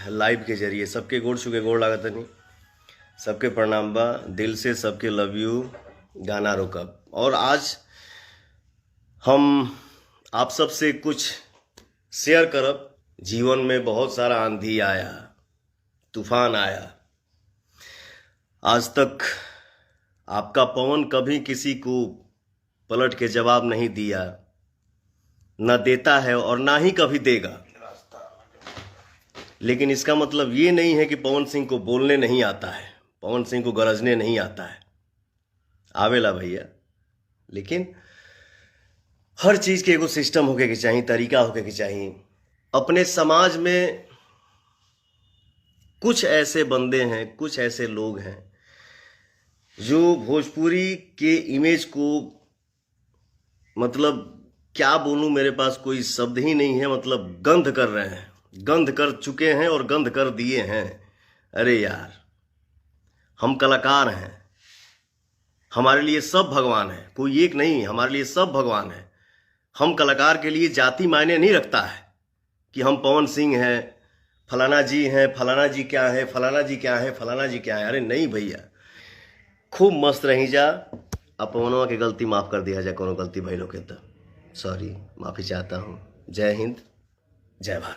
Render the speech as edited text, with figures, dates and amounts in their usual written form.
Live के जरिए सबके गोड़ छुके गोड़ लागत नहीं, सबके प्रणाम बा, दिल से सबके लव यू गाना रोकब। और आज हम आप सब से कुछ शेयर करब। जीवन में बहुत सारा आंधी आया, तूफान आया, आज तक आपका पवन कभी किसी को पलट के जवाब नहीं दिया, न देता है और ना ही कभी देगा। लेकिन इसका मतलब ये नहीं है कि पवन सिंह को बोलने नहीं आता है, पवन सिंह को गरजने नहीं आता है, आवेला भैया। लेकिन हर चीज के एगो सिस्टम होके के चाहिए, तरीका होके के चाहिए। अपने समाज में कुछ ऐसे बंदे हैं, कुछ ऐसे लोग हैं जो भोजपुरी के इमेज को, मतलब क्या बोलूं, मेरे पास कोई शब्द ही नहीं है, मतलब गंध कर रहे हैं, गंध कर चुके हैं और गंध कर दिए हैं। अरे यार, हम कलाकार हैं, हमारे लिए सब भगवान है, कोई एक नहीं, हमारे लिए सब भगवान है। हम कलाकार के लिए जाति मायने नहीं रखता है कि हम पवन सिंह हैं, फलाना जी हैं, फलाना जी क्या है, फलाना जी क्या है, फलाना जी क्या है। अरे नहीं भैया, खूब मस्त रही जा। अपनों के गलती माफ़ कर दिया जाए, कोनो गलती भइलो के तो सॉरी, माफ़ी चाहता हूँ। जय हिंद, जय भारत।